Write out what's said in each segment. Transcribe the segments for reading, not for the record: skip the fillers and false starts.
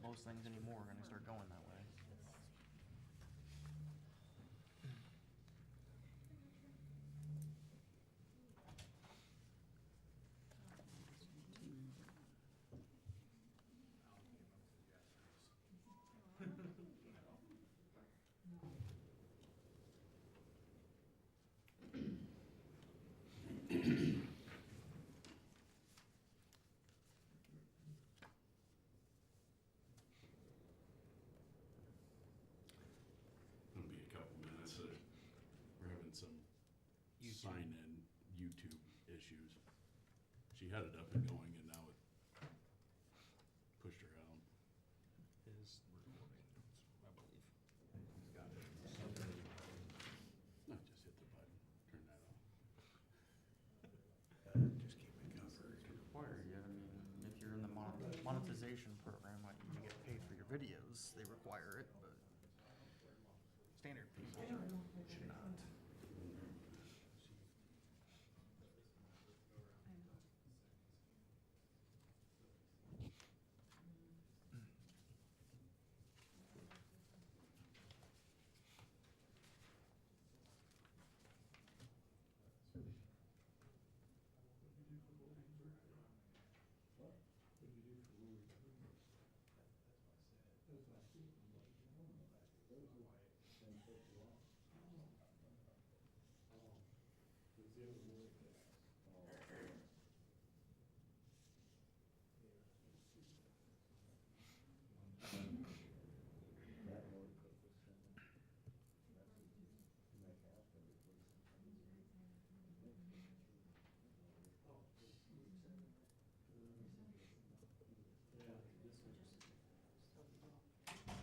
but most things anymore are gonna start going that way. It'll be a couple minutes. We're having some sign-in YouTube issues. She had it up and going, and now it pushed her out. Is recording, I believe. Got it. No, just hit the button. Turn that off. Just keep it covered. It's required, yeah, I mean, if you're in the monetization program, like you get paid for your videos, they require it, but standard people should not.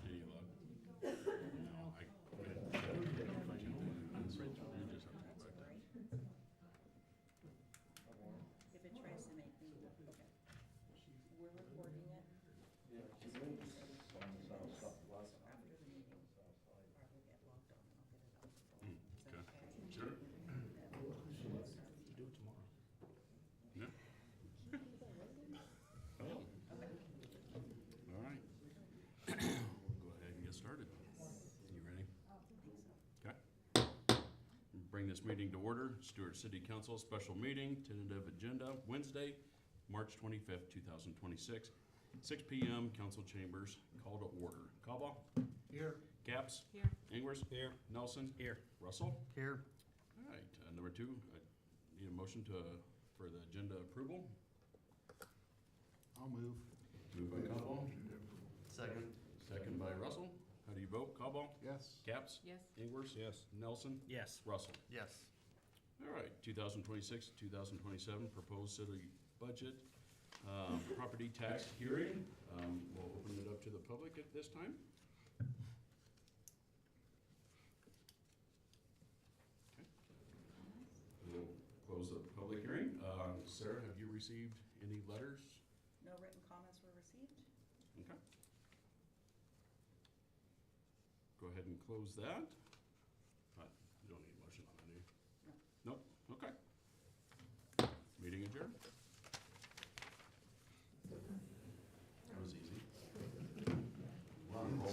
Any luck? No, I just have to go back there. If it tries to make me, okay. We're recording it. So after the meeting, I will get logged on and I'll get it out. Is that Okay. okay? Sure. Do it tomorrow. Yeah. Oh. All right. We'll go ahead and get started. You ready? Okay. Bring this meeting to order. Stuart City Council special meeting, tentative agenda, Wednesday, March 25th, 2026, 6 p.m. Council chambers, call to order. Cobble? Here. Caps? Here. Ingers? Here. Nelson? Here. Russell? Here. All right, number two, I need a motion for the agenda approval. I'll move. Moved by Cobble, Second. second by Russell. How do you vote? Cobble? Yes. Caps? Yes. Ingers? Yes. Nelson? Yes. Russell? Yes. All right, 2026, 2027 proposed city budget, property tax hearing. We'll open it up to the public at this time. Okay. We'll close the public hearing. Sarah, have you received any letters? No written comments were received? Okay. Go ahead and close that. You don't need a motion on that, do you? No. Nope, okay. Meeting adjourned. That was easy. We're on a roll.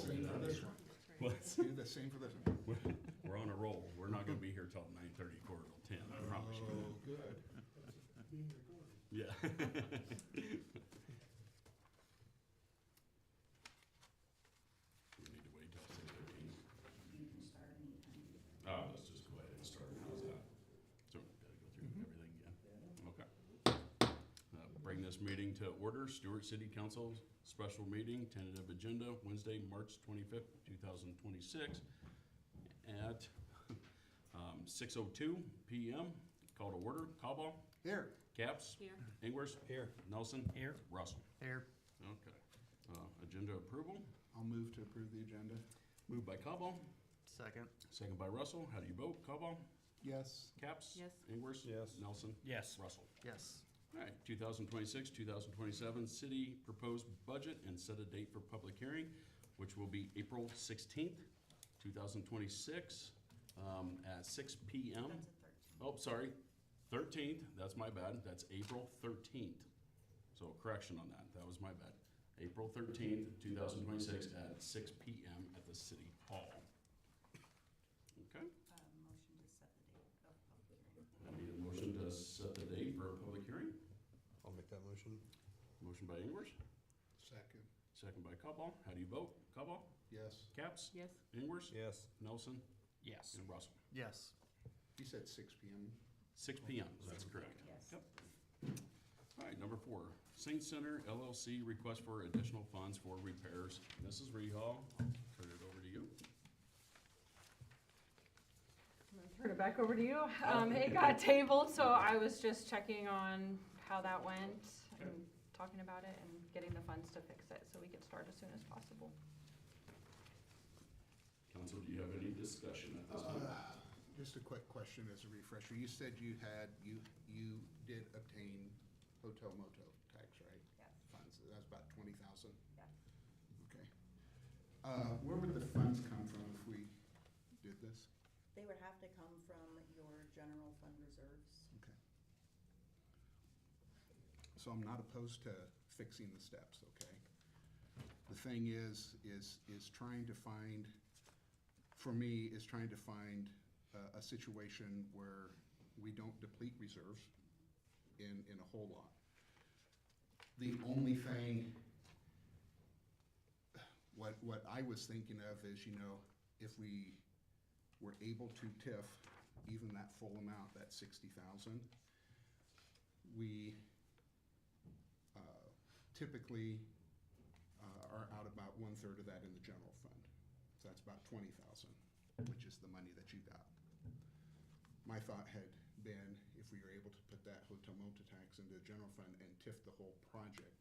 What? Do the same for this one. We're on a roll. We're not gonna be here till 9:30, quarter till 10, I promise you. Oh, good. Yeah. We need to wait till 6:15. You can start anytime. Let's just go ahead and start. How's that? So we gotta go through everything again. Okay. Bring this meeting to order. Stuart City Council special meeting, tentative agenda, Wednesday, March 25th, 2026 at 6:02 p.m. Call to order. Cobble? Here. Caps? Here. Ingers? Here. Nelson? Here. Russell? Here. Okay. Agenda approval. I'll move to approve the agenda. Moved by Cobble, Second. second by Russell. How do you vote? Cobble? Yes. Caps? Yes. Ingers? Yes. Nelson? Yes. Russell? Yes. All right, 2026, 2027 city proposed budget and set a date for public hearing, which will be April 16th, 2026, at 6 p.m. That's a 13. Oh, sorry, 13th, that's my bad, that's April 13th. So correction on that, that was my bad. April 13th, 2026 at 6 PM at the City Hall. Okay, Motion to set the date of public hearing. I need a motion to set the date for a public hearing. I'll make that motion. Motion by Ingers, Second. second by Cobal. How do you vote? Cobal? Yes. Caps? Yes. Ingers? Yes. Nelson? Yes. And Russell. Yes. You said 6 PM. 6 PM, that's correct. Yes. Yep. All right, number 4, Saint Center LLC request for additional funds for repairs. Mrs. Rehal, I'll turn it over to you. I'm gonna turn it back over to you. It got tabled, so I was just checking on how that went and talking about it and getting the funds to fix it so we could start as soon as possible. Council, do you have any discussion at this time? Just a quick question as a refresher. You said you did obtain hotel motel tax, right? Yes. Funds, that's about 20,000? Yes. Okay. Where would the funds come from if we did this? They would have to come from your general fund reserves. Okay. So I'm not opposed to fixing the steps, okay? The thing is trying to find, for me, is trying to find a situation where we don't deplete reserves in a whole lot. The only thing, what I was thinking of is, if we were able to TIF even that full amount, that 60,000, we typically are out about 1/3 of that in the general fund. So that's about 20,000, which is the money that you got. My thought had been, if we were able to put that hotel motel tax into the general fund and TIF the whole project,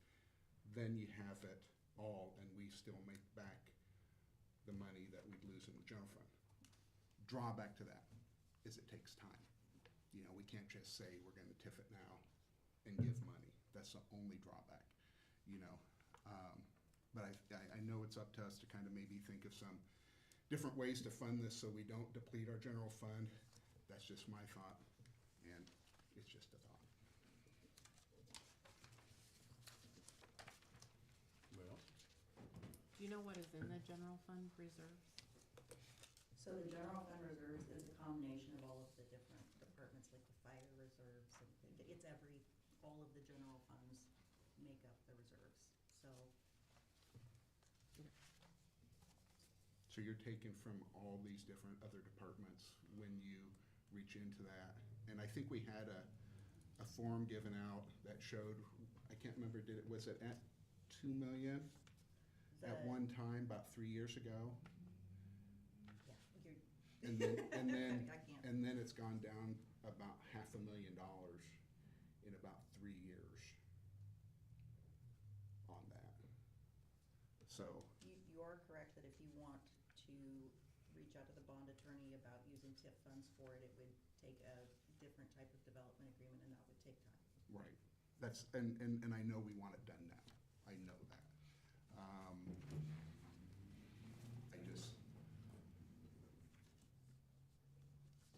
then you have it all and we still make back the money that we'd lose in the general fund. Drawback to that is it takes time. We can't just say we're gonna TIF it now and give money. That's the only drawback, But I know it's up to us to kind of maybe think of some different ways to fund this so we don't deplete our general fund. That's just my thought, and it's just a thought. Anybody else? Do you know what is in the general fund reserves? So the general fund reserves is a combination of all of the different departments, like the fire reserves, and all of the general funds make up the reserves, so. So you're taking from all these different other departments when you reach into that. And I think we had a form given out that showed, I can't remember, was it at 2 million at one time, about 3 years ago? Yeah, And then, I can't. and then it's gone down about $500,000 in about 3 years on that. So, You are correct that if you want to reach out to the bond attorney about using TIF funds for it, it would take a different type of development agreement, and that would take time. right, that's, and I know we want it done now, I know that.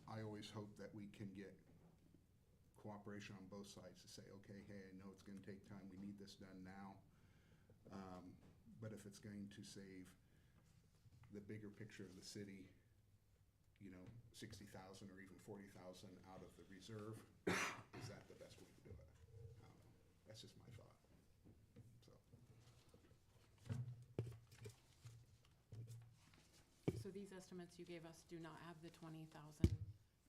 I always hope that we can get cooperation on both sides to say, okay, hey, I know it's gonna take time, we need this done now. But if it's going to save the bigger picture of the city, 60,000 or even 40,000 out of the reserve, is that the best way to do it? I don't know, that's just my thought, so. So these estimates you gave us do not have the 20,000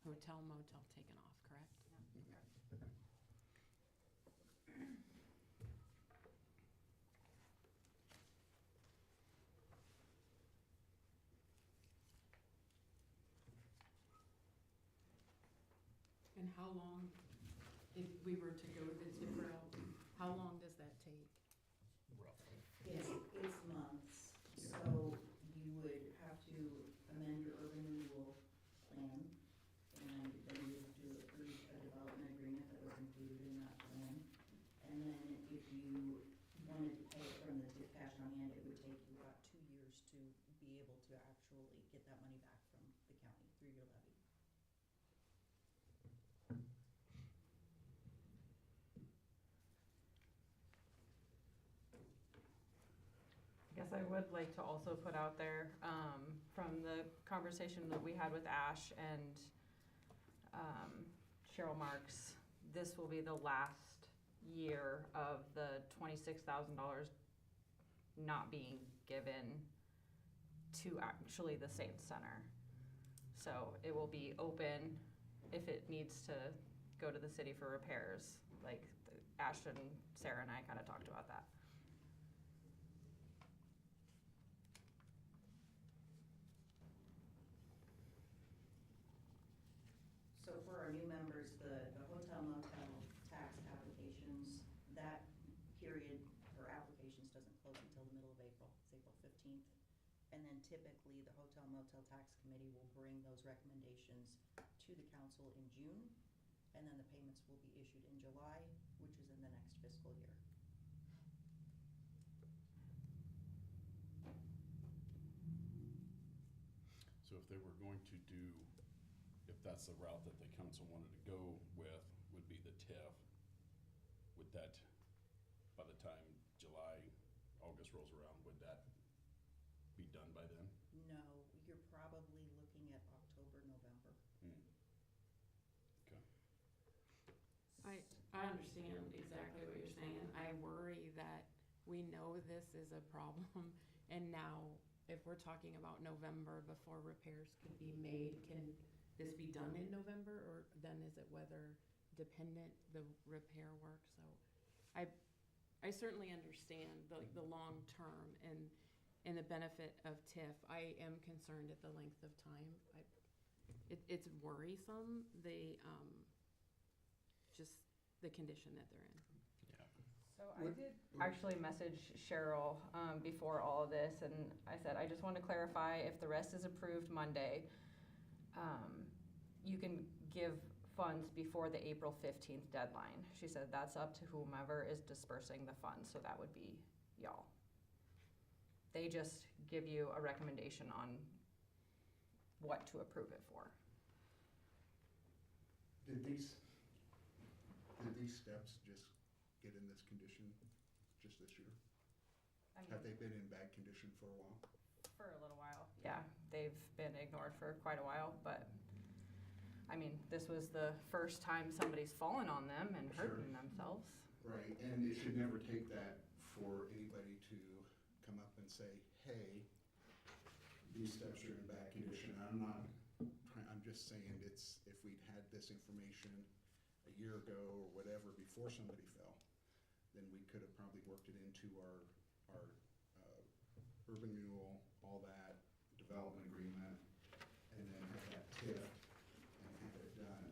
hotel motel taken off, correct? And how long, if we were to go the TIF route, how long does that take? Roughly. It's months, so you would have to amend your urban renewal plan, and then you have to approve a development agreement that was included in that plan. And then if you wanted to pay it from the TIF cash on hand, it would take you about 2 years to be able to actually get that money back from the county through your levy. guess I would like to also put out there, from the conversation that we had with Ash and Cheryl Marks, this will be the last year of the $26,000 not being given to actually the Saints Center. So it will be open if it needs to go to the city for repairs. Like Ashton, Sarah and I kind of talked about that. So for our new members, the hotel motel tax applications, that period for applications doesn't close until the middle of April. It's April 15th. And then typically, the hotel motel tax committee will bring those recommendations to the council in June. And then the payments will be issued in July, which is in the next fiscal year. So if they were going to do, if that's the route that the council wanted to go with, would be the TIF, would that, by the time July, August rolls around, would that be done by then? No, you're probably looking at October, November. Okay. I understand exactly what you're saying. I worry that we know this is a problem, and now if we're talking about November before repairs could be made, can this be done in November, or then is it weather dependent, the repair work? So I certainly understand the long term and the benefit of TIF. I am concerned at the length of time. It's worrisome, just the condition that they're in. So I did actually message Cheryl before all of this, and I said, I just want to clarify, if the rest is approved Monday, you can give funds before the April 15th deadline. She said that's up to whomever is dispersing the funds, so that would be y'all. They just give you a recommendation on what to approve it for. Did these steps just get in this condition just this year? Have they been in bad condition for a while? For a little while. Yeah, they've been ignored for quite a while, but I mean, this was the first time somebody's fallen on them and hurting themselves. Right, and it should never take that for anybody to come up and say, hey, these steps are in bad condition. I'm just saying it's, if we'd had this information a year ago or whatever before somebody fell, then we could have probably worked it into our urban renewal, all that, development agreement, and then have that TIF and have it done.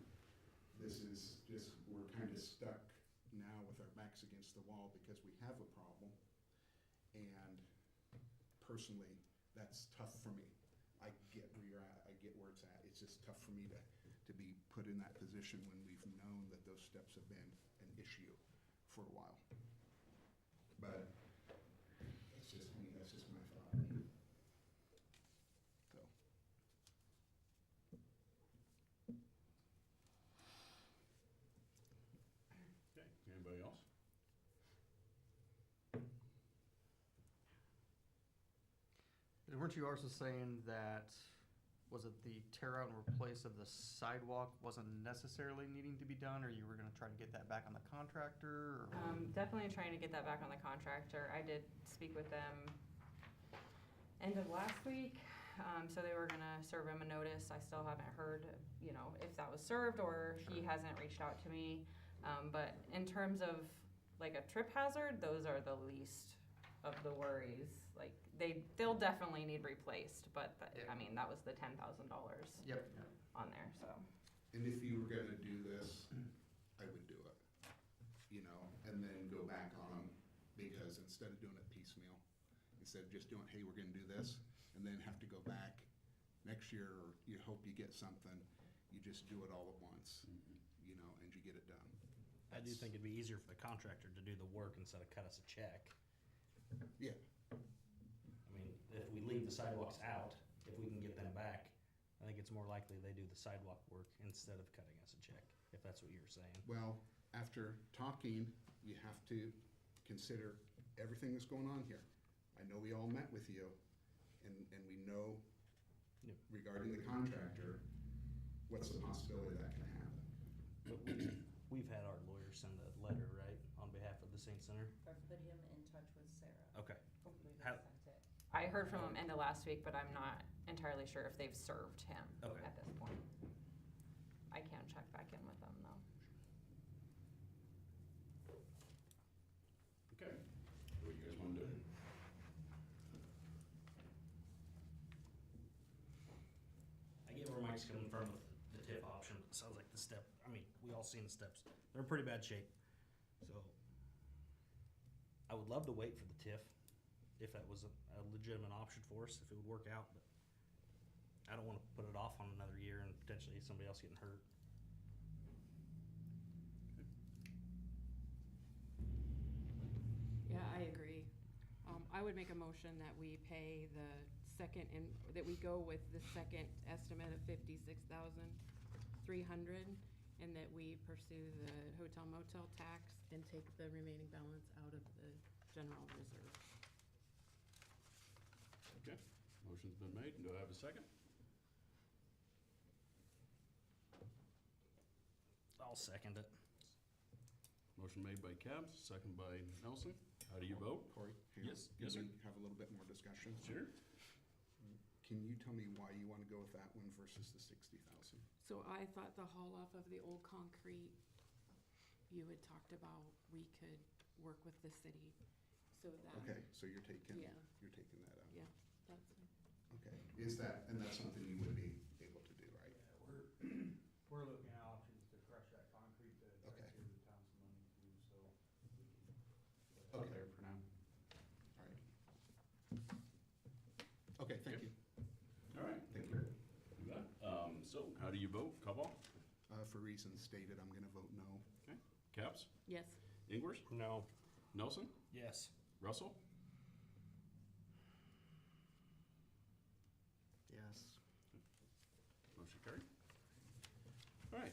This is just, we're kind of stuck now with our backs against the wall because we have a problem. And personally, that's tough for me. I get where you're at, I get where it's at. It's just tough for me to be put in that position when we've known that those steps have been an issue for a while. But that's just me, that's just my thought. So. Okay, anybody else? Weren't you also saying that, was it the tear out and replace of the sidewalk wasn't necessarily needing to be done, or you were gonna try to get that back on the contractor, or? Definitely trying to get that back on the contractor. I did speak with them end of last week, so they were gonna serve him a notice. I still haven't heard, if that was served, or he hasn't reached out to me. But in terms of like a trip hazard, those are the least of the worries. Like, they'll definitely need replaced, but I mean, that was the $10,000 Yep. on there, so. And if you were gonna do this, I would do it, and then go back on them, because instead of doing it piecemeal, instead of just doing, hey, we're gonna do this, and then have to go back next year, or you hope you get something, you just do it all at once, and you get it done. I do think it'd be easier for the contractor to do the work instead of cut us a check. Yeah, I mean, if we leave the sidewalks out, if we can get them back, I think it's more likely they do the sidewalk work instead of cutting us a check, if that's what you were saying. well, after talking, you have to consider everything that's going on here. I know we all met with you, and we know Yep. regarding the contractor, what's the possibility that can happen? But we've had our lawyer send a letter, right, on behalf of the Saint Center? Or put him in touch with Sarah. Okay. Hopefully How- they sent it. I heard from him end of last week, but I'm not entirely sure if they've served him Okay. at this point. I can check back in with them though. Okay. What do you guys wanna do? I get where Mike's coming from with the TIF option. It sounds like the step, I mean, we all seen the steps. They're in pretty bad shape. So I would love to wait for the TIF if that was a legitimate option for us, if it would work out, but I don't wanna put it off on another year and potentially somebody else getting hurt. Yeah, I agree. I would make a motion that we pay the second, that we go with the second estimate of 56,300, and that we pursue the hotel motel tax and take the remaining balance out of the general reserve. Okay, motion's been made. Do I have a second? I'll second it. Motion made by Cabs, second by Nelson. How do you vote? Corey? hang on. Yes, yes, sir. Can we have a little bit more discussion? Sure. Can you tell me why you wanna go with that one versus the 60,000? So I thought the haul off of the old concrete, you had talked about, we could work with the city, so that. Okay, so you're taking, Yeah. you're taking that out? Yeah, that's, Okay, is that, and that's something you would be able to do, right? We're looking at options to crush that concrete to try Okay. to save the town some money too, so we can put it Okay. out there for now. All right. Okay, thank you. All right. Thank you. Do that. So how do you vote? Cobal? For reasons stated, I'm gonna vote no. Okay. Cabs? yes. Ingers? No. Nelson? Yes. Russell? Yes. Motion carried. All right.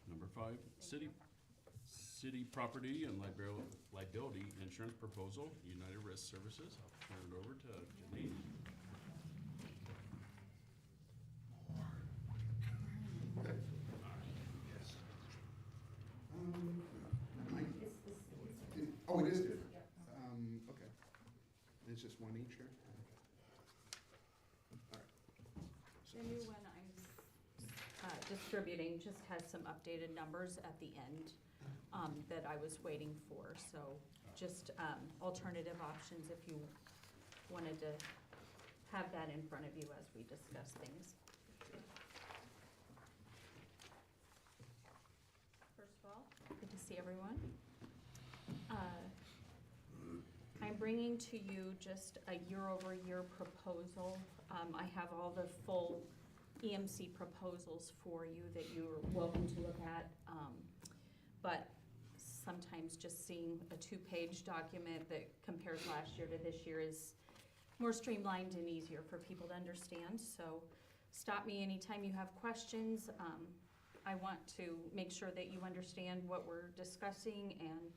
Number 5, city property and liability insurance proposal, United Risk Services. I'll turn it over to Janine. Oh, it is different? Okay. It's just one each here? All right. So The new that's- one I'm distributing just has some updated numbers at the end that I was waiting for. So just alternative options if you wanted to have that in front of you as we discuss things. First of all, good to see everyone. I'm bringing to you just a year-over-year proposal. I have all the full EMC proposals for you that you're welcome to look at. But sometimes just seeing a 2-page document that compares last year to this year is more streamlined and easier for people to understand. So stop me anytime you have questions. I want to make sure that you understand what we're discussing and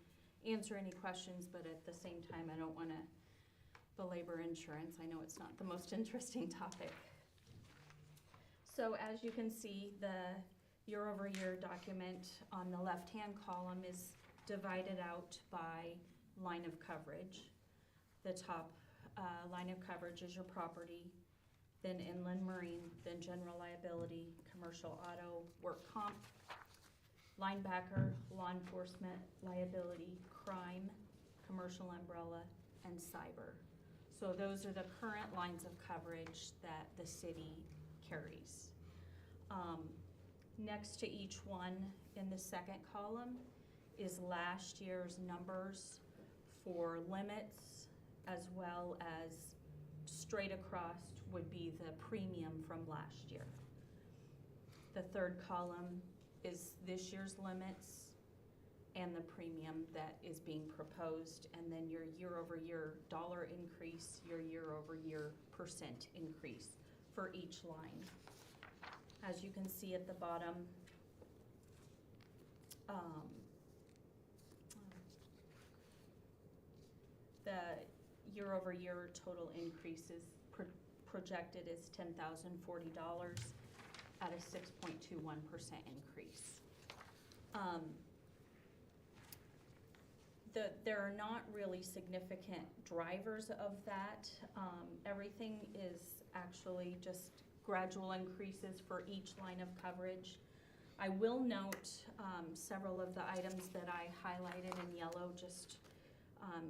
answer any questions, but at the same time, I don't want to belabor insurance. I know it's not the most interesting topic. So as you can see, the year-over-year document on the left-hand column is divided out by line of coverage. The top line of coverage is your property, then inland marine, then general liability, commercial auto, work comp, linebacker, law enforcement, liability, crime, commercial umbrella, and cyber. So those are the current lines of coverage that the city carries. Next to each one in the second column is last year's numbers for limits, as well as straight across would be the premium from last year. The third column is this year's limits and the premium that is being proposed, and then your year-over-year dollar increase, your year-over-year percent increase for each line. As you can see at the bottom, the year-over-year total increases projected is $10,040 at a 6.21% increase. There are not really significant drivers of that. Everything is actually just gradual increases for each line of coverage. I will note several of the items that I highlighted in yellow just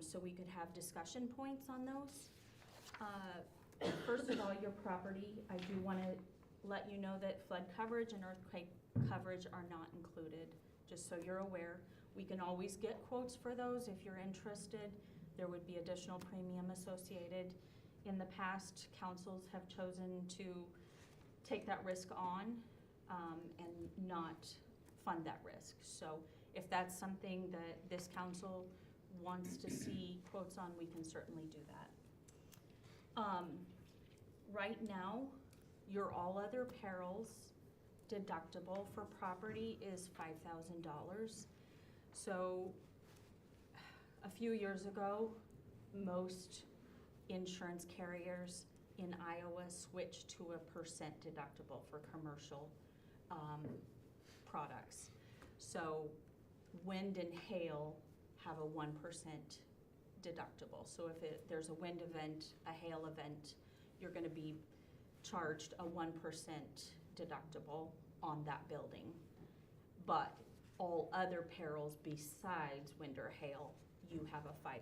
so we could have discussion points on those. First of all, your property, I do want to let you know that flood coverage and earthquake coverage are not included, just so you're aware. We can always get quotes for those if you're interested. There would be additional premium associated. In the past, councils have chosen to take that risk on and not fund that risk. So if that's something that this council wants to see quotes on, we can certainly do that. Right now, your all other perils deductible for property is $5,000. So a few years ago, most insurance carriers in Iowa switched to a % deductible for commercial products. So wind and hail have a 1% deductible. So if there's a wind event, a hail event, you're going to be charged a 1% deductible on that building. But all other perils besides wind or hail, you have a $5,000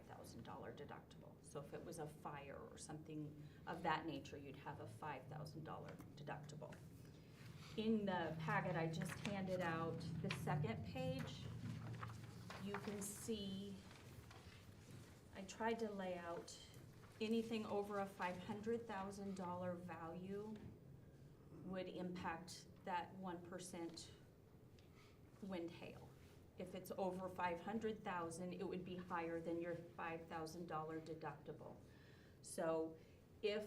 deductible. So if it was a fire or something of that nature, you'd have a $5,000 deductible. In the packet I just handed out, the second page, you can see, I tried to lay out anything over a $500,000 value would impact that 1% wind hail. If it's over 500,000, it would be higher than your $5,000 deductible. So if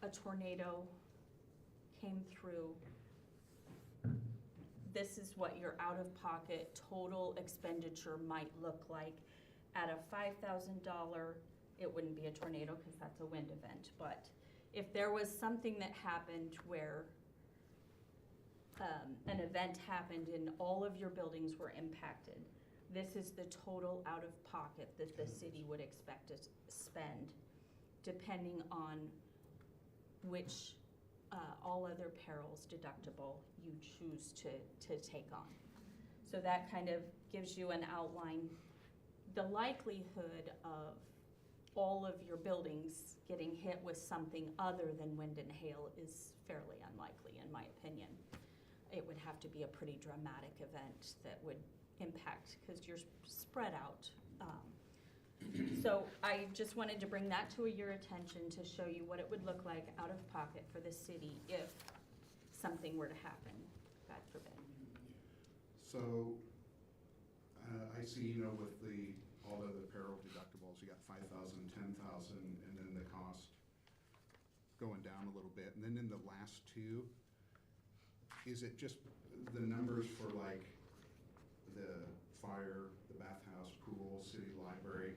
a tornado came through, this is what your out-of-pocket total expenditure might look like. At a $5,000, it wouldn't be a tornado because that's a wind event. But if there was something that happened where an event happened and all of your buildings were impacted, this is the total out-of-pocket that the city would expect to spend, depending on which all other perils deductible you choose to take on. So that kind of gives you an outline. The likelihood of all of your buildings getting hit with something other than wind and hail is fairly unlikely, in my opinion. It would have to be a pretty dramatic event that would impact, because you're spread out. So I just wanted to bring that to your attention to show you what it would look like out of pocket for the city if something were to happen, God forbid. So I see, with all of the peril deductibles, you got 5,000, 10,000, and then the cost going down a little bit. And then in the last two, is it just the numbers for like the fire, the bathhouse, pool, city library,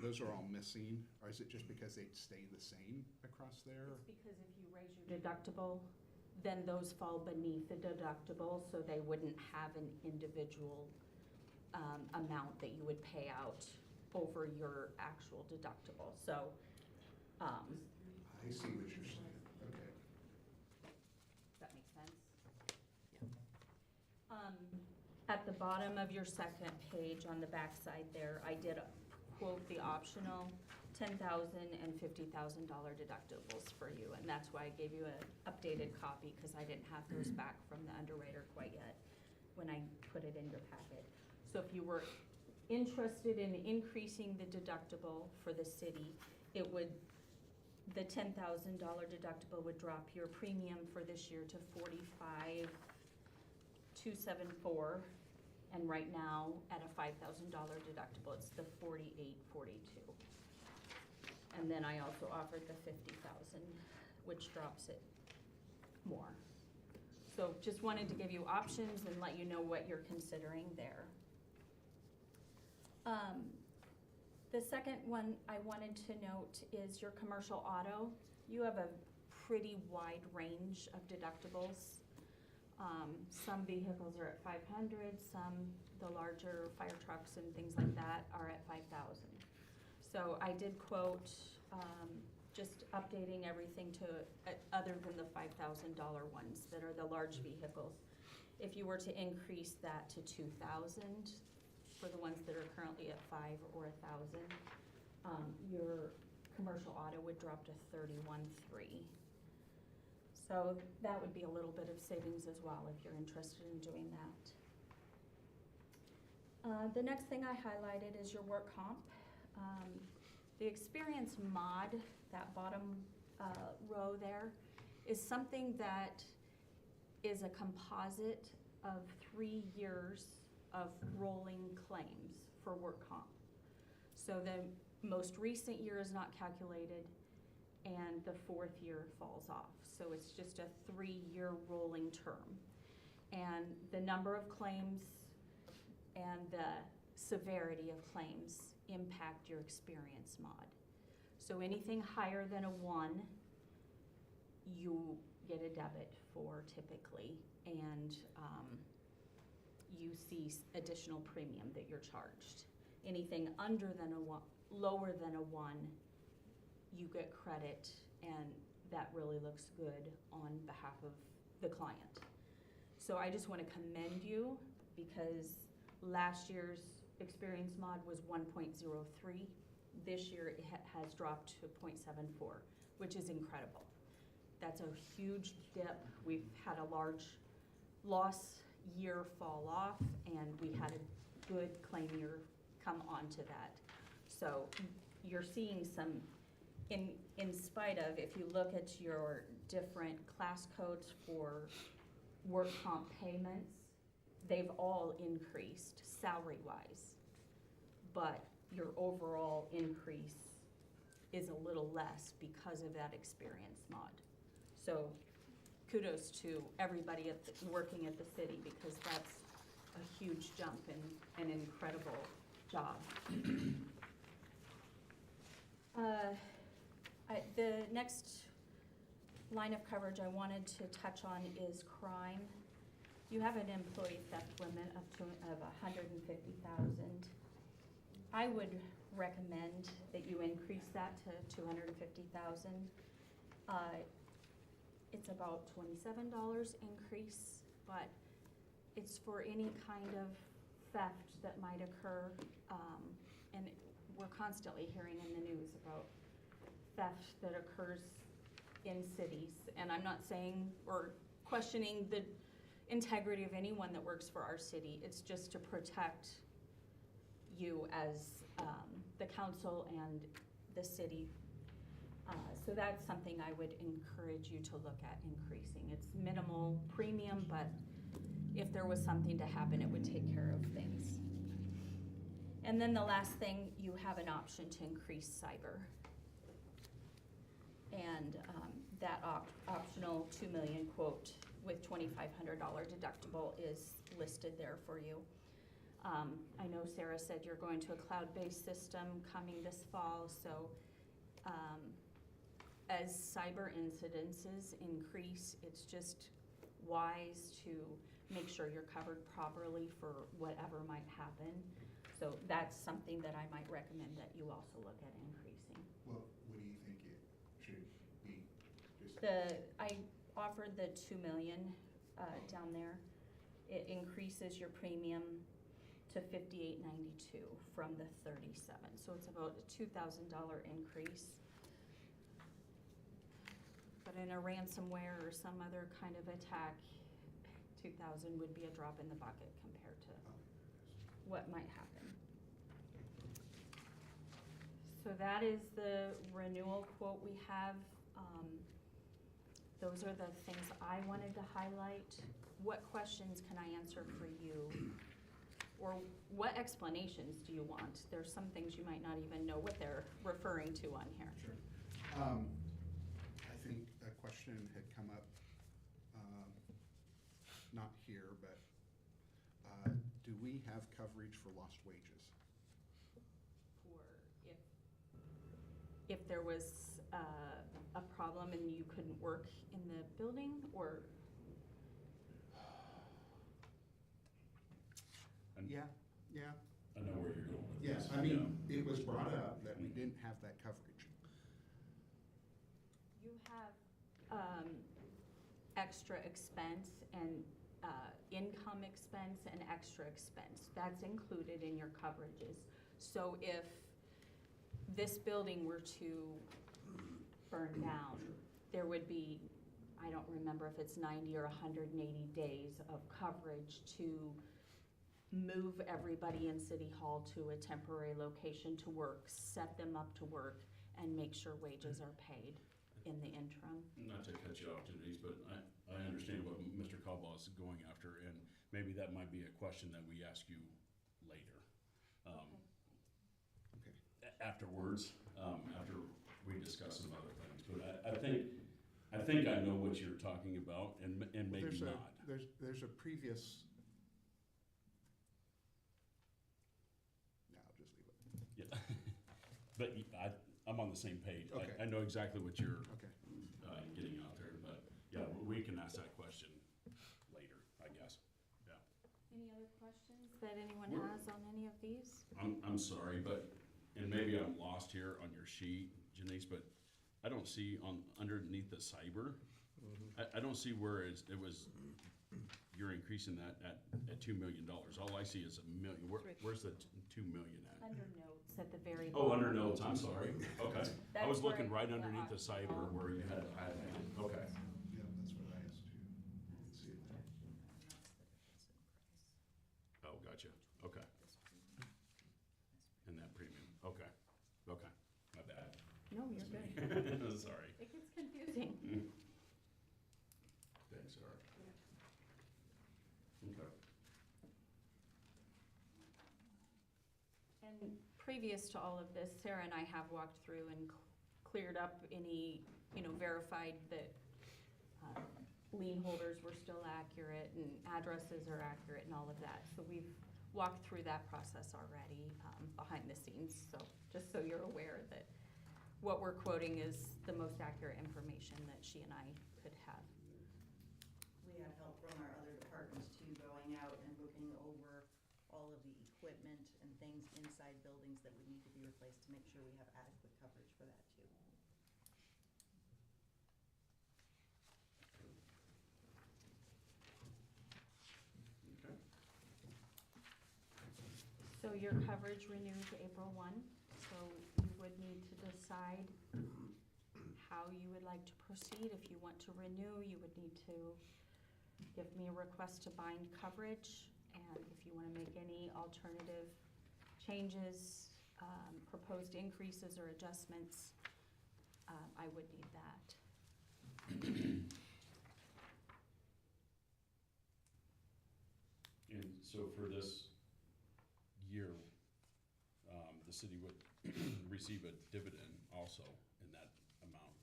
those are all missing? Or is it just because they'd stay the same across there? It's because if you raise your deductible, then those fall beneath the deductible, so they wouldn't have an individual amount that you would pay out over your actual deductible. So, I see what you're saying. Okay. does that make sense? At the bottom of your second page on the back side there, I did quote the optional $10,000 and $50,000 deductibles for you, and that's why I gave you an updated copy, because I didn't have those back from the underwriter quite yet when I put it in your packet. So if you were interested in increasing the deductible for the city, the $10,000 deductible would drop your premium for this year to $45,274, and right now at a $5,000 deductible, it's the $48,42. And then I also offered the $50,000, which drops it more. So just wanted to give you options and let you know what you're considering there. The second one I wanted to note is your commercial auto. You have a pretty wide range of deductibles. Some vehicles are at 500, some, the larger fire trucks and things like that are at 5,000. So I did quote, just updating everything to, other than the $5,000 ones that are the large vehicles. If you were to increase that to 2,000 for the ones that are currently at 5 or 1,000, your commercial auto would drop to 31,300. So that would be a little bit of savings as well if you're interested in doing that. The next thing I highlighted is your work comp. The experience mod, that bottom row there, is something that is a composite of 3 years of rolling claims for work comp. So the most recent year is not calculated, and the 4th year falls off. So it's just a 3-year rolling term. And the number of claims and the severity of claims impact your experience mod. So anything higher than a 1, you get a debit for typically, and you see additional premium that you're charged. Anything under than a 1, lower than a 1, you get credit, and that really looks good on behalf of the client. So I just want to commend you, because last year's experience mod was 1.03. This year it has dropped to 0.74, which is incredible. That's a huge dip. We've had a large loss year fall off, and we had a good claim year come onto that. So you're seeing some, in spite of, if you look at your different class codes for work comp payments, they've all increased salary-wise, but your overall increase is a little less because of that experience mod. So kudos to everybody working at the city, because that's a huge jump and an incredible job. The next line of coverage I wanted to touch on is crime. You have an employee theft limit of 150,000. I would recommend that you increase that to 250,000. It's about $27 increase, but it's for any kind of theft that might occur. And we're constantly hearing in the news about theft that occurs in cities. And I'm not saying or questioning the integrity of anyone that works for our city. It's just to protect you as the council and the city. So that's something I would encourage you to look at increasing. It's minimal premium, but if there was something to happen, it would take care of things. And then the last thing, you have an option to increase cyber. And that optional 2 million quote with $2,500 deductible is listed there for you. I know Sarah said you're going to a cloud-based system coming this fall, so as cyber incidences increase, it's just wise to make sure you're covered properly for whatever might happen. So that's something that I might recommend that you also look at increasing. Well, what do you think it should be? I offered the 2 million down there. It increases your premium to $58.92 from the $37. So it's about a $2,000 increase. But in a ransomware or some other kind of attack, 2,000 would be a drop in the bucket compared to what might happen. So that is the renewal quote we have. Those are the things I wanted to highlight. What questions can I answer for you? Or what explanations do you want? There's some things you might not even know what they're referring to on here. Sure. I think a question had come up, not here, but do we have coverage for lost wages? For if if there was a problem and you couldn't work in the building, or? And Yeah, I know where you're going with yes, this. I mean, it was brought up that we didn't have that coverage. You have extra expense and income expense and extra expense. That's included in your coverages. So if this building were to burn down, there would be, I don't remember if it's 90 or 180 days of coverage to move everybody in City Hall to a temporary location to work, set them up to work, and make sure wages are paid in the interim. Not to cut you off, Denise, but I understand what Mr. Caldwell is going after, and maybe that might be a question that we ask you later. Afterwards, after we discuss some other things, but I think I know what you're talking about, and maybe not. There's a previous. No, I'll just leave it. Yeah, but I'm on the same page. Okay. I know exactly what you're Okay. getting out there, but yeah, we can ask that question later, I guess. Yeah. Any other questions that anyone We're- has on any of these? I'm sorry, but, and maybe I'm lost here on your sheet, Janice, but I don't see underneath the cyber, I don't see where it was, you're increasing that at $2 million. All I see is $1 million. Where's the 2 million at? Under notes at the very Oh, bottom. under notes, I'm sorry. Okay. I That's was looking where right underneath the cyber where you had it highlighted. Okay. Yeah, that's what I asked too. Didn't see it. Oh, gotcha. Okay. And that premium. Okay. Okay. My bad. No, you're good. Sorry. It gets confusing. Thanks, Sarah. Okay. And previous to all of this, Sarah and I have walked through and cleared up any, verified that lien holders were still accurate and addresses are accurate and all of that. So we've walked through that process already behind the scenes. So just so you're aware that what we're quoting is the most accurate information that she and I could have. We have help from our other departments too, going out and looking over all of the equipment and things inside buildings that would need to be replaced to make sure we have adequate coverage for that too. Okay. So your coverage renews April 1, so you would need to decide how you would like to proceed. If you want to renew, you would need to give me a request to bind coverage, and if you want to make any alternative changes, proposed increases or adjustments, I would need that. And so for this year, the city would receive a dividend also in that amount.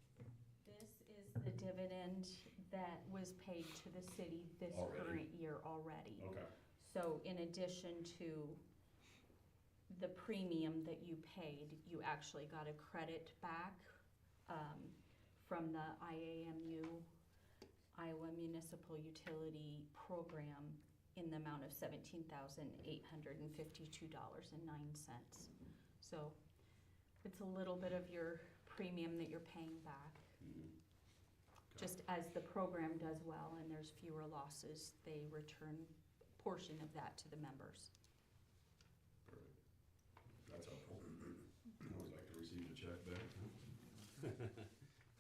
This is the dividend that was paid to the city this Already? current year already. Okay. So in addition to the premium that you paid, you actually got a credit back from the IAMU, Iowa Municipal Utility Program, in the amount of $17,852.09. So it's a little bit of your premium that you're paying back. Mhm. Just as the program does well and there's fewer losses, they return a portion of that to the members. Perfect. That's helpful. I always like to receive a check back.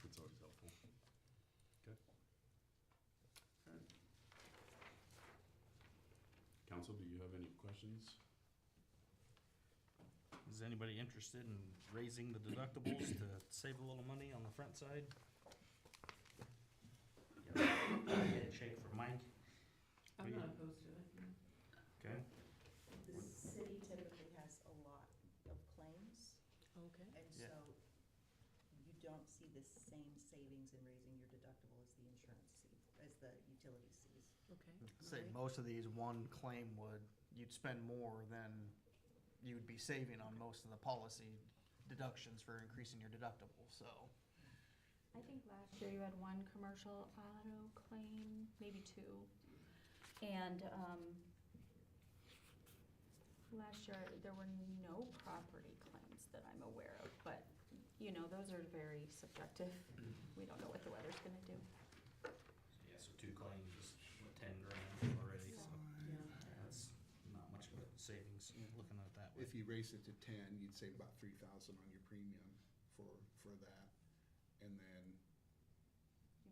It's always helpful. Okay. All right. Council, do you have any questions? Is anybody interested in raising the deductibles to save a little money on the front side? Handshake for Mike. I'm not opposed to it. Okay. The city typically has a lot of claims, Okay. and Yeah. so you don't see the same savings in raising your deductible as the insurance sees, as the utility sees. Okay. Say Alright. most of these, one claim you'd spend more than you would be saving on most of the policy deductions for increasing your deductible, so. I think last year you had one commercial auto claim, maybe two. And, last year there were no property claims that I'm aware of, but, you know, those are very subjective. We don't know what the weather's gonna do. Yeah, so 2 claims is what, 10 grand already, so that's not much of a savings, looking at it that way. If you raise it to 10, you'd save about 3,000 on your premium for that. And then,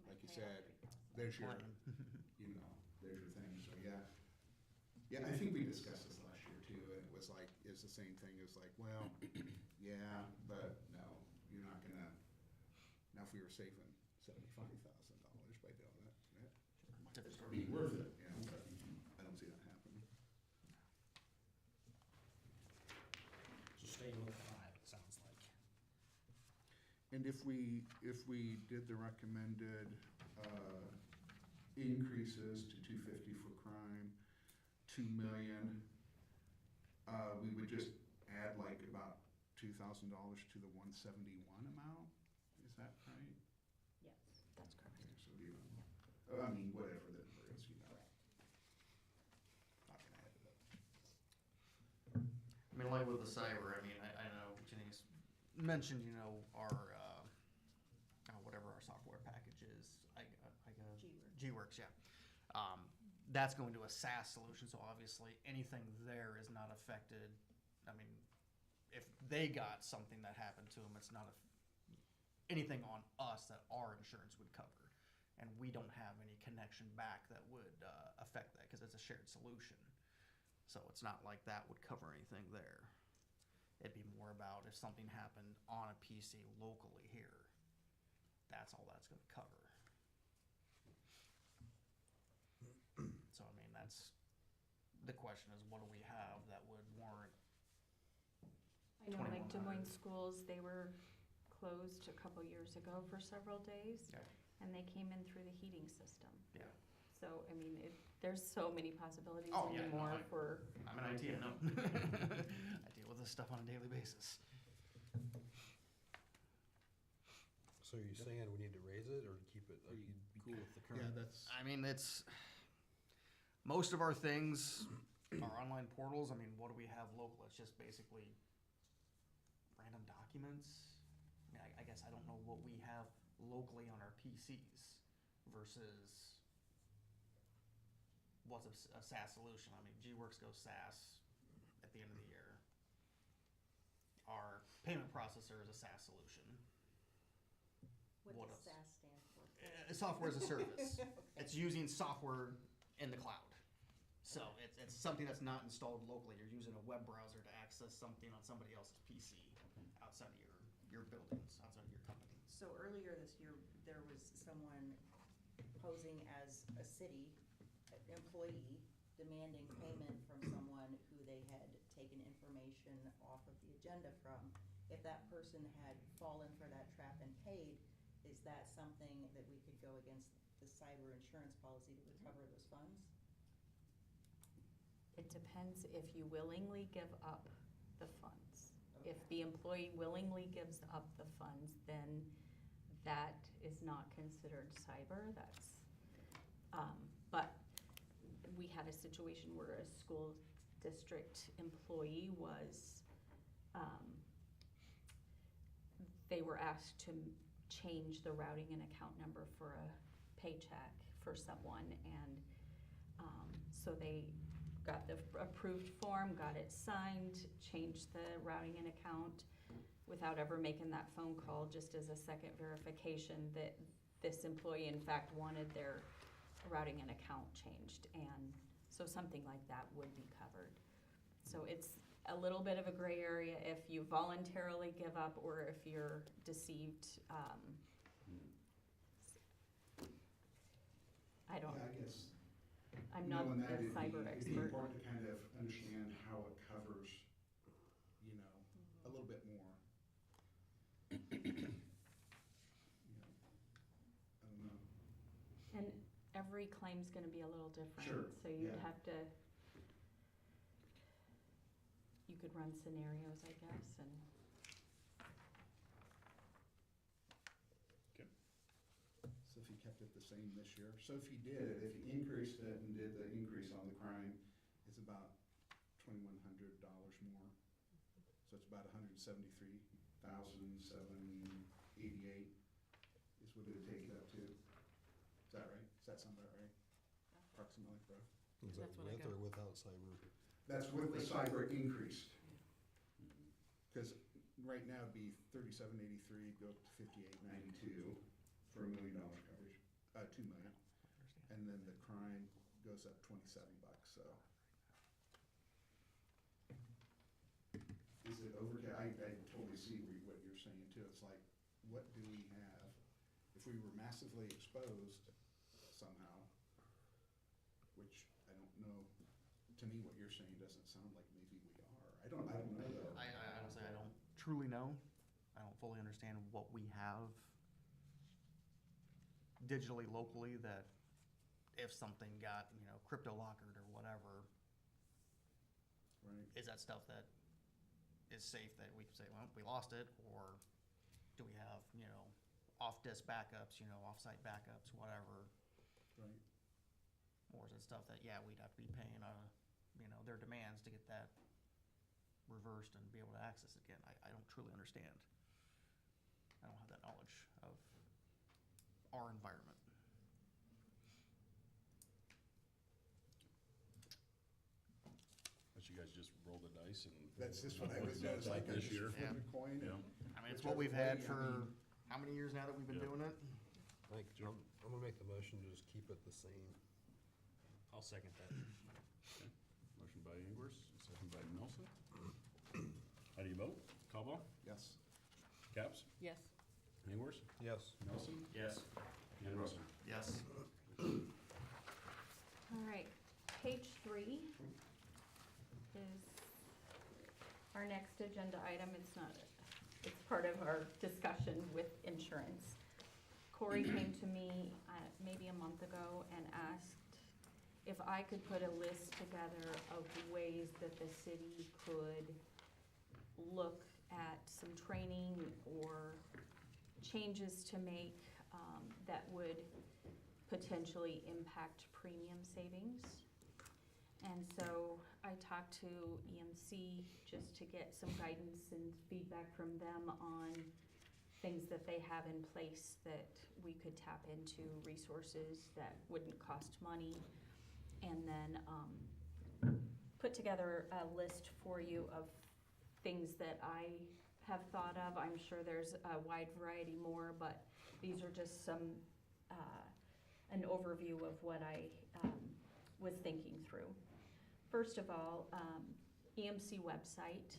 like you said, there's your, you know, there's your thing, so yeah. Yeah, I think we discussed this last year too, and it was like, it's the same thing, it's like, well, yeah, but no, you're not gonna, now if we were saving $75,000 by doing it, it'd be worth it, you know, but I don't see that happening. So staying with 5, it sounds like. And if we did the recommended, increases to 250 for crime, 2 million, we would just add like about $2,000 to the 171 amount, is that right? Yes, that's correct. Okay, so you know, I mean, whatever the number is, you know. Not gonna add it up. I mean, like with the cyber, I mean, I know Janice mentioned, you know, our, whatever our software package is, G-Works, yeah. That's going to a SaaS solution, so obviously anything there is not affected. I mean, if they got something that happened to them, it's not anything on us that our insurance would cover. And we don't have any connection back that would affect that because it's a shared solution. So it's not like that would cover anything there. It'd be more about if something happened on a PC locally here, that's all that's gonna cover. So, I mean, that's, the question is, what do we have that would warrant? I know, like Des 2100. Moines schools, they were closed a couple years ago for several days. Yeah. And they came in through the heating system. Yeah. So, I mean, there's so many possibilities Oh, yeah, no, anymore for. I'm an IT, I know. I deal with this stuff on a daily basis. So are you saying we need to raise it or keep it? Are you cool with the Yeah, current? that's, I mean, it's, most of our things are online portals. I mean, what do we have local? It's just basically random documents. I mean, I guess I don't know what we have locally on our PCs versus what's a SaaS solution. I mean, G-Works goes SaaS at the end of the year. Our payment processor is a SaaS solution. What What does else? SAS stand for? Software as a service. Okay. It's using software in the cloud. So it's something that's not installed locally. You're using a web browser to access something on somebody else's PC outside of your buildings, outside of your company. So earlier this year, there was someone posing as a city employee demanding payment from someone who they had taken information off of the agenda from. If that person had fallen for that trap and paid, is that something that we could go against the cyber insurance policy that would cover those funds? It depends if you willingly give up the funds. If the employee willingly gives up the funds, then that is not considered cyber, that's, but we had a situation where a school district employee was, they were asked to change the routing and account number for a paycheck for someone, and, so they got the approved form, got it signed, changed the routing and account without ever making that phone call, just as a second verification that this employee in fact wanted their routing and account changed. And so something like that would be covered. So it's a little bit of a gray area if you voluntarily give up or if you're deceived. I don't, yeah, I guess. I'm not knowing that, a it'd cyber be expert. important to kind of understand how it covers, you know, a little bit more. You know, I don't know. And every claim's gonna be a little different. Sure, So you'd yeah. have to, you could run scenarios, I guess, and if you kept it the same this year. So if you did, if you increased it and did the increase on the crime, it's about $2,100 more. So it's about $173,788 is what it would take it up to. Is that right? Does that sound about right? Approximately, bro? Is that That's what I with got. or without cyber? That's with the cyber increased. Because right now it'd be $37.83, go up to $58.92 for $1 million coverage, $2 million. And then the crime goes up $27, so. Is it overkill? I totally see what you're saying too. It's like, what do we have? If we were massively exposed somehow, which I don't know, to me what you're saying doesn't sound like maybe we are. I don't know though. I honestly, I don't truly know. I don't fully understand what we have digitally, locally, that if something got, crypto lockered or whatever, Right. is that stuff that is safe that we can say, well, we lost it, or do we have, off-disk backups, off-site backups, whatever, Right. or is it stuff that, yeah, we'd have to be paying, their demands to get that reversed and be able to access it again? I don't truly understand. I don't have that knowledge of our environment. But you guys just roll the dice and. That's just what I would do. It's like I This just year. flip a coin. Yeah. I mean, it's what we've had for, Whichever way, how many years now that we've been Yeah. doing it? Like, I'm gonna make the motion to just keep it the same. I'll second that. Okay. Motion by Ingers, second by Nelson. How do you vote? Cobble? Yes. Caps? Yes. Ingers? Yes. Nelson? Yes. And Russell? Yes. All right, page 3 is our next agenda item. It's not, it's part of our discussion with insurance. Corey came to me maybe a month ago and asked if I could put a list together of ways that the city could look at some training or changes to make that would potentially impact premium savings. And so I talked to EMC just to get some guidance and feedback from them on things that they have in place that we could tap into, resources that wouldn't cost money. And then put together a list for you of things that I have thought of. I'm sure there's a wide variety more, but these are just some, an overview of what I was thinking through. First of all, EMC website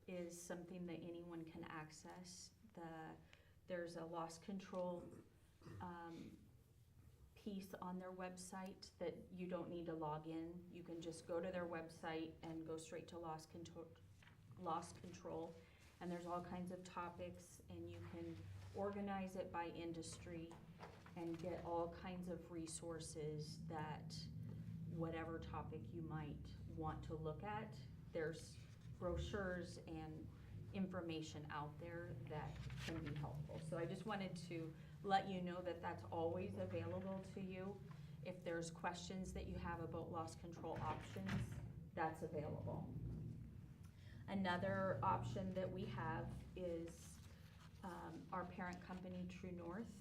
is something that anyone can access. There's a loss control piece on their website that you don't need to log in. You can just go to their website and go straight to loss control. And there's all kinds of topics, and you can organize it by industry and get all kinds of resources that whatever topic you might want to look at. There's brochures and information out there that can be helpful. So I just wanted to let you know that that's always available to you. If there's questions that you have about loss control options, that's available. Another option that we have is our parent company, True North,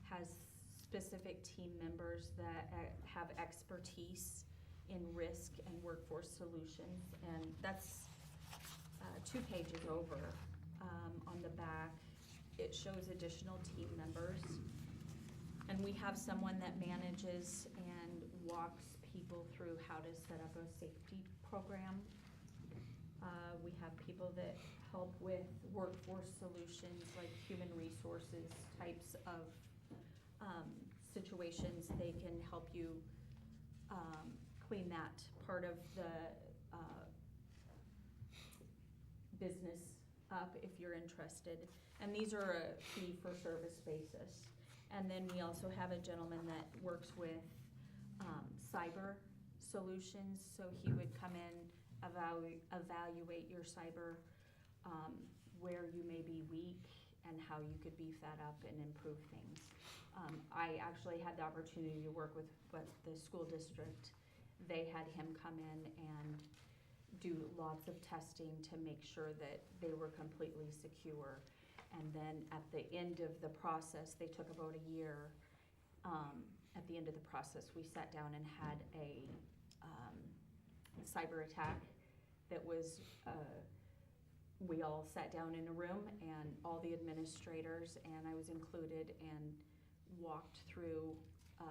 has specific team members that have expertise in risk and workforce solutions. And that's 2 pages over. On the back, it shows additional team members. And we have someone that manages and walks people through how to set up a safety program. We have people that help with workforce solutions, like human resources types of situations. They can help you clean that part of the business up if you're interested. And these are a fee-for-service basis. And then we also have a gentleman that works with cyber solutions. So he would come in, evaluate your cyber, where you may be weak, and how you could beef that up and improve things. I actually had the opportunity to work with the school district. They had him come in and do lots of testing to make sure that they were completely secure. And then at the end of the process, they took about a year. At the end of the process, we sat down and had a cyber attack that was, we all sat down in a room, and all the administrators, and I was included, and walked through a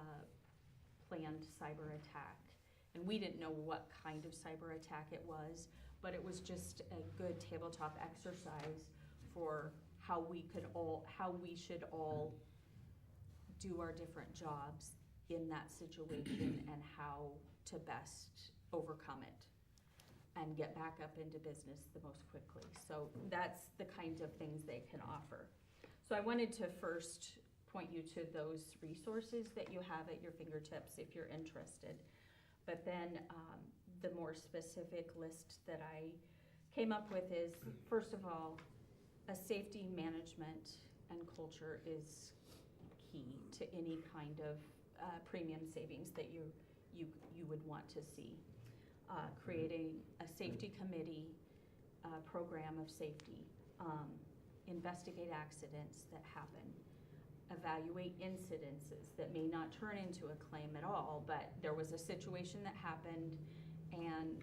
planned cyber attack. And we didn't know what kind of cyber attack it was, but it was just a good tabletop exercise for how we should all do our different jobs in that situation and how to best overcome it and get back up into business the most quickly. So that's the kinds of things they can offer. So I wanted to first point you to those resources that you have at your fingertips if you're interested. But then the more specific list that I came up with is, first of all, a safety management and culture is key to any kind of premium savings that you would want to see. Creating a safety committee, program of safety, investigate accidents that happen, evaluate incidences that may not turn into a claim at all, but there was a situation that happened and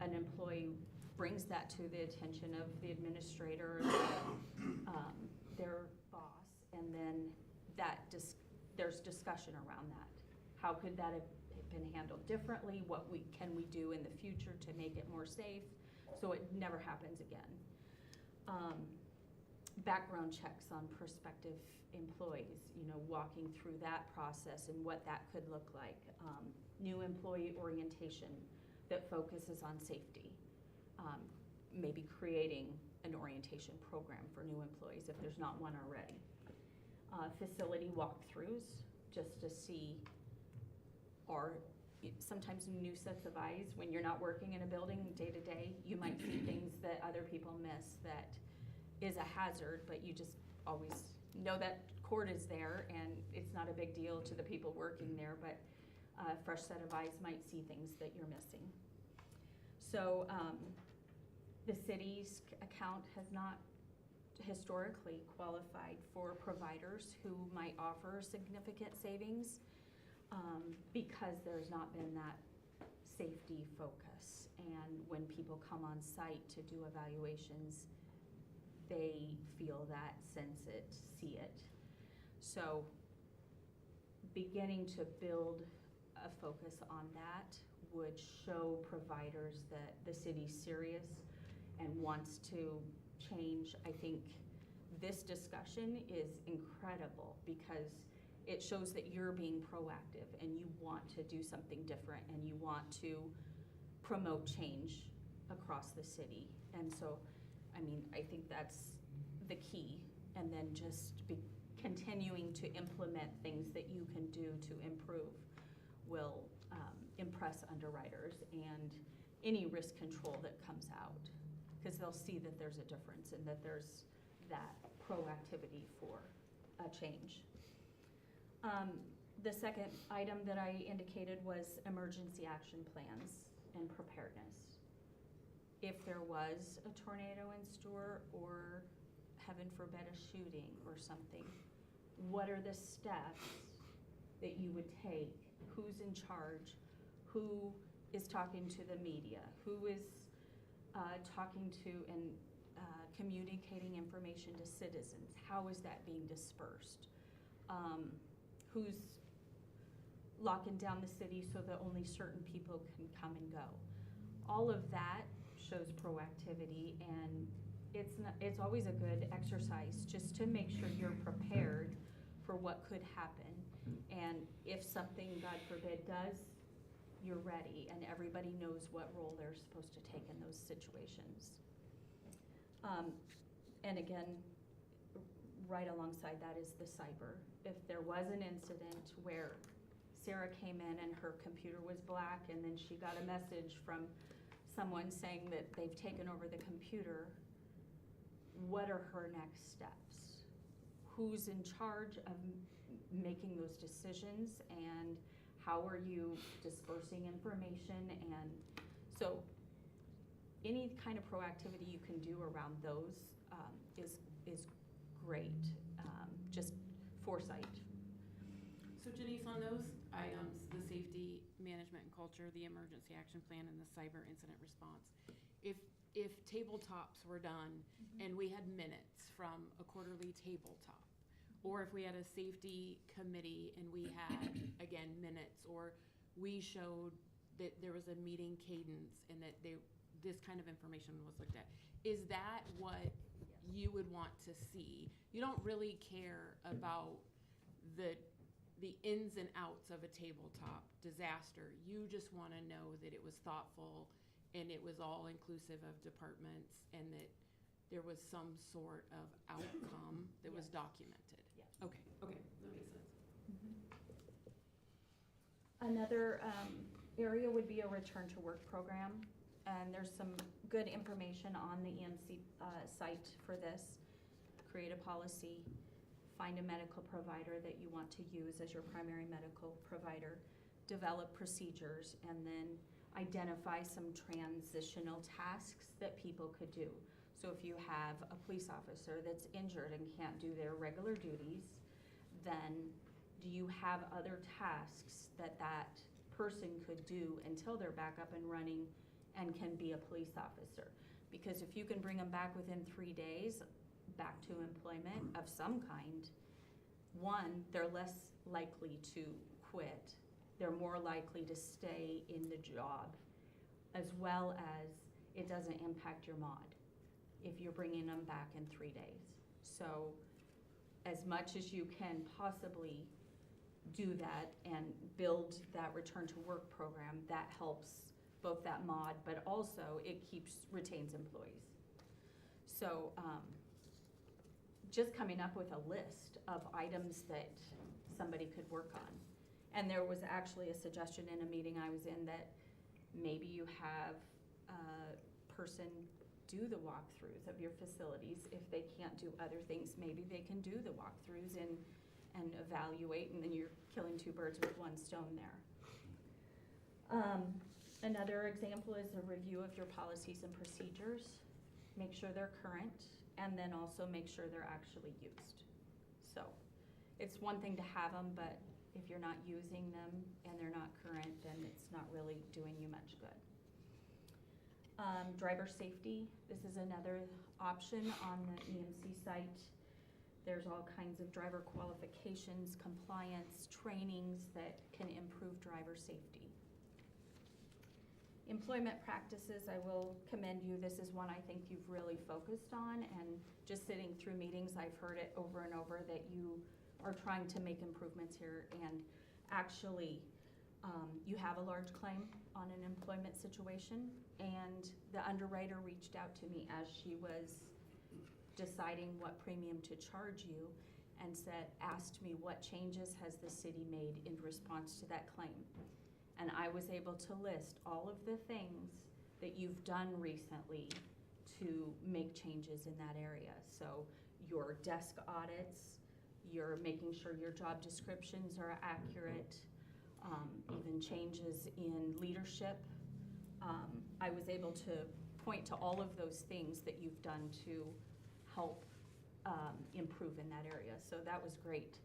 an employee brings that to the attention of the administrator, their boss, and then there's discussion around that. How could that have been handled differently? What can we do in the future to make it more safe so it never happens again? Background checks on prospective employees, walking through that process and what that could look like. New employee orientation that focuses on safety. Maybe creating an orientation program for new employees if there's not one already. Facility walkthroughs, just to see, or sometimes new sets of eyes. When you're not working in a building day to day, you might see things that other people miss that is a hazard, but you just always know that cord is there and it's not a big deal to the people working there, but a fresh set of eyes might see things that you're missing. So the city's account has not historically qualified for providers who might offer significant savings because there's not been that safety focus. And when people come on site to do evaluations, they feel that, sense it, see it. So beginning to build a focus on that would show providers that the city's serious and wants to change. I think this discussion is incredible because it shows that you're being proactive and you want to do something different and you want to promote change across the city. And so, I think that's the key. And then just continuing to implement things that you can do to improve will impress underwriters and any risk control that comes out, because they'll see that there's a difference and that there's that proactivity for a change. The second item that I indicated was emergency action plans and preparedness. If there was a tornado in Stuart, or heaven forbid a shooting or something, what are the steps that you would take? Who's in charge? Who is talking to the media? Who is talking to and communicating information to citizens? How is that being dispersed? Who's locking down the city so that only certain people can come and go? All of that shows proactivity, and it's always a good exercise just to make sure you're prepared for what could happen. And if something, God forbid, does, you're ready, and everybody knows what role they're supposed to take in those situations. And again, right alongside that is the cyber. If there was an incident where Sarah came in and her computer was black and then she got a message from someone saying that they've taken over the computer, what are her next steps? Who's in charge of making those decisions, and how are you dispersing information? And so any kind of proactivity you can do around those is great, just foresight. So Janice, on those items, the safety management and culture, the emergency action plan, and the cyber incident response, if tabletops were done and we had minutes from a quarterly tabletop, or if we had a safety committee and we had, again, minutes, or we showed that there was a meeting cadence and that this kind of information was looked at, is that what you would want to see? You don't really care about the ins and outs of a tabletop disaster. You just want to know that it was thoughtful and it was all inclusive of departments and that there was some sort of outcome that was documented. Yes. Okay, that makes sense. Another area would be a return to work program, and there's some good information on the EMC site for this. Create a policy, find a medical provider that you want to use as your primary medical provider, develop procedures, and then identify some transitional tasks that people could do. So if you have a police officer that's injured and can't do their regular duties, then do you have other tasks that that person could do until they're back up and running and can be a police officer? Because if you can bring them back within 3 days, back to employment of some kind, one, they're less likely to quit. They're more likely to stay in the job, as well as it doesn't impact your mod if you're bringing them back in 3 days. So as much as you can possibly do that and build that return to work program, that helps both that mod, but also it retains employees. So just coming up with a list of items that somebody could work on. And there was actually a suggestion in a meeting I was in that maybe you have a person do the walkthroughs of your facilities. If they can't do other things, maybe they can do the walkthroughs and evaluate, and then you're killing 2 birds with 1 stone there. Another example is a review of your policies and procedures. Make sure they're current, and then also make sure they're actually used. So it's one thing to have them, but if you're not using them and they're not current, then it's not really doing you much good. Driver safety, this is another option on the EMC site. There's all kinds of driver qualifications, compliance, trainings that can improve driver safety. Employment practices, I will commend you. This is one I think you've really focused on, and just sitting through meetings, I've heard it over and over that you are trying to make improvements here, and actually you have a large claim on an employment situation, and the underwriter reached out to me as she was deciding what premium to charge you and asked me what changes has the city made in response to that claim. And I was able to list all of the things that you've done recently to make changes in that area. So your desk audits, you're making sure your job descriptions are accurate, even changes in leadership. I was able to point to all of those things that you've done to help improve in that area. So that was great.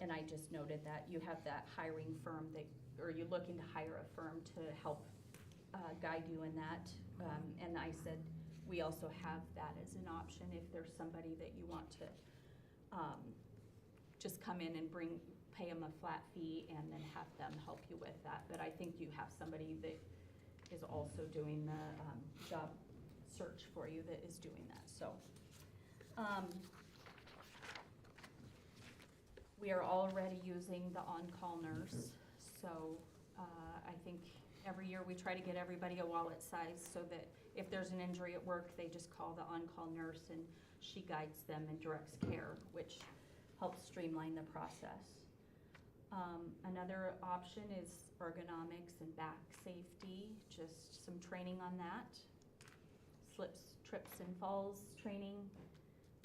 And I just noted that you have that hiring firm or you're looking to hire a firm to help guide you in that. And I said, we also have that as an option if there's somebody that you want to just come in and pay them a flat fee and then have them help you with that. But I think you have somebody that is also doing the job search for you that is doing that. So we are already using the on-call nurse. So I think every year we try to get everybody a wallet size so that if there's an injury at work, they just call the on-call nurse and she guides them and directs care, which helps streamline the process. Another option is ergonomics and back safety, just some training on that. Slips trips and falls training.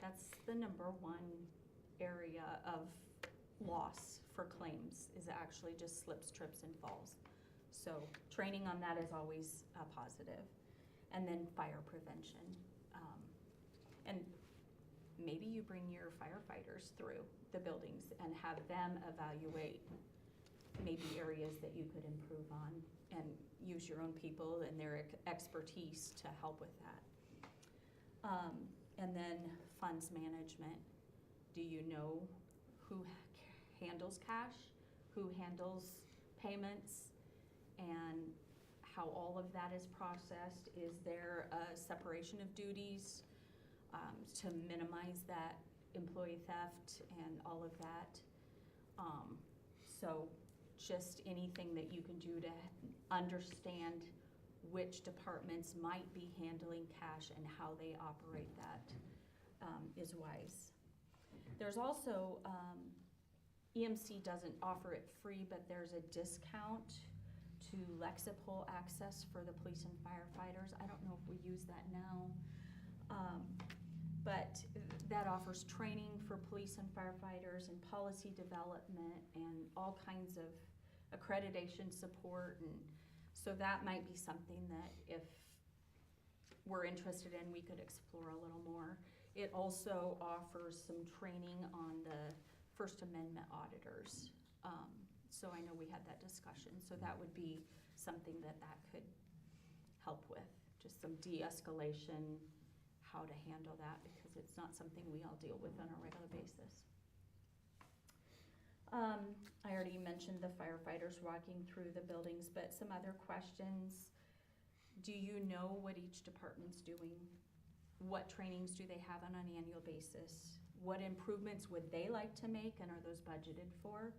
That's the number one area of loss for claims, is actually just slips, trips, and falls. So training on that is always a positive. And then fire prevention. And maybe you bring your firefighters through the buildings and have them evaluate maybe areas that you could improve on, and use your own people and their expertise to help with that. And then funds management. Do you know who handles cash, who handles payments, and how all of that is processed? Is there a separation of duties to minimize that employee theft and all of that? So just anything that you can do to understand which departments might be handling cash and how they operate that is wise. There's also, EMC doesn't offer it free, but there's a discount to Lexipol access for the police and firefighters. I don't know if we use that now. But that offers training for police and firefighters and policy development and all kinds of accreditation support. And so that might be something that if we're interested in, we could explore a little more. It also offers some training on the First Amendment auditors. So I know we had that discussion. So that would be something that could help with, just some de-escalation, how to handle that, because it's not something we all deal with on a regular basis. I already mentioned the firefighters walking through the buildings, but some other questions. Do you know what each department's doing? What trainings do they have on an annual basis? What improvements would they like to make, and are those budgeted for?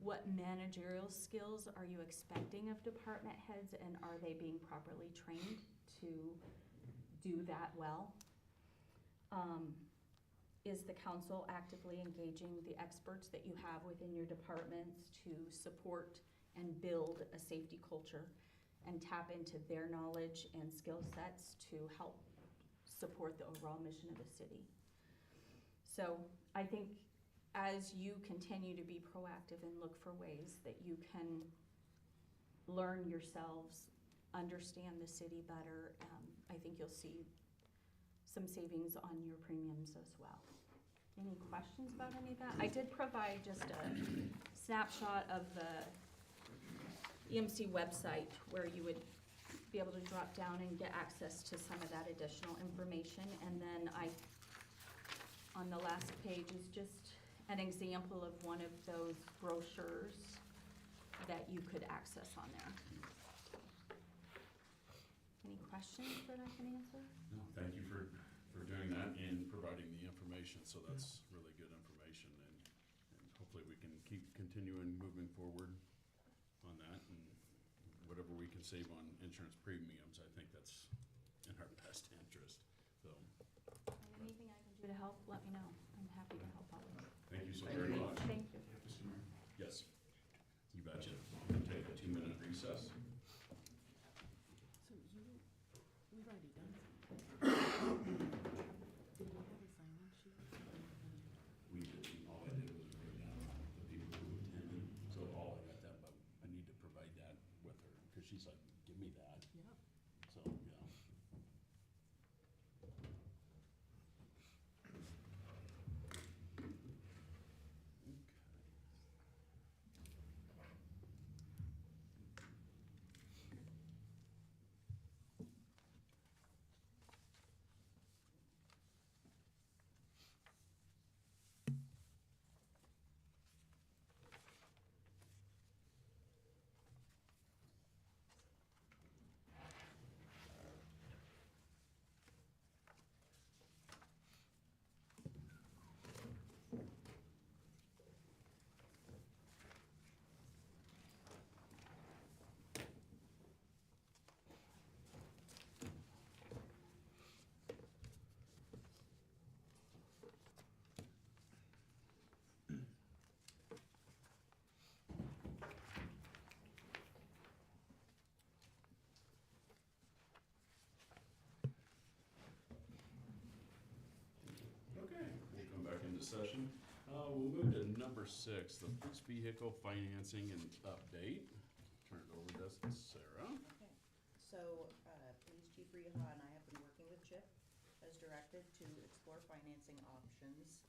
What managerial skills are you expecting of department heads, and are they being properly trained to do that well? Is the council actively engaging the experts that you have within your departments to support and build a safety culture and tap into their knowledge and skill sets to help support the overall mission of the city? So I think as you continue to be proactive and look for ways that you can learn yourselves, understand the city better, I think you'll see some savings on your premiums as well. Any questions about any of that? I did provide just a snapshot of the EMC website where you would be able to drop down and get access to some of that additional information. And then on the last page is just an example of one of those brochures that you could access on there. Any questions that I can answer? No, thank you for doing that and providing the information, so that's really good information, and hopefully we can keep continuing moving forward on that, and whatever we can save on insurance premiums, I think that's in our best interest, so. And anything I can do to help, let me know. I'm happy to help always. Thank you so very much. Thank you. Mr. Mayor? Yes, you betcha. We'll take a 2-minute recess. So we've already done something. Did we have a sign-in sheet? We did, all I did was write down the people who attended, so all I got that, but I need to provide that with her, because she's like, give me that, Yeah. so, yeah. Okay. into session. We'll move to number 6, the police vehicle financing and update. Turn it over to Sarah. Okay, so, Police Chief Riha and I have been working with Chip as directed to explore financing options.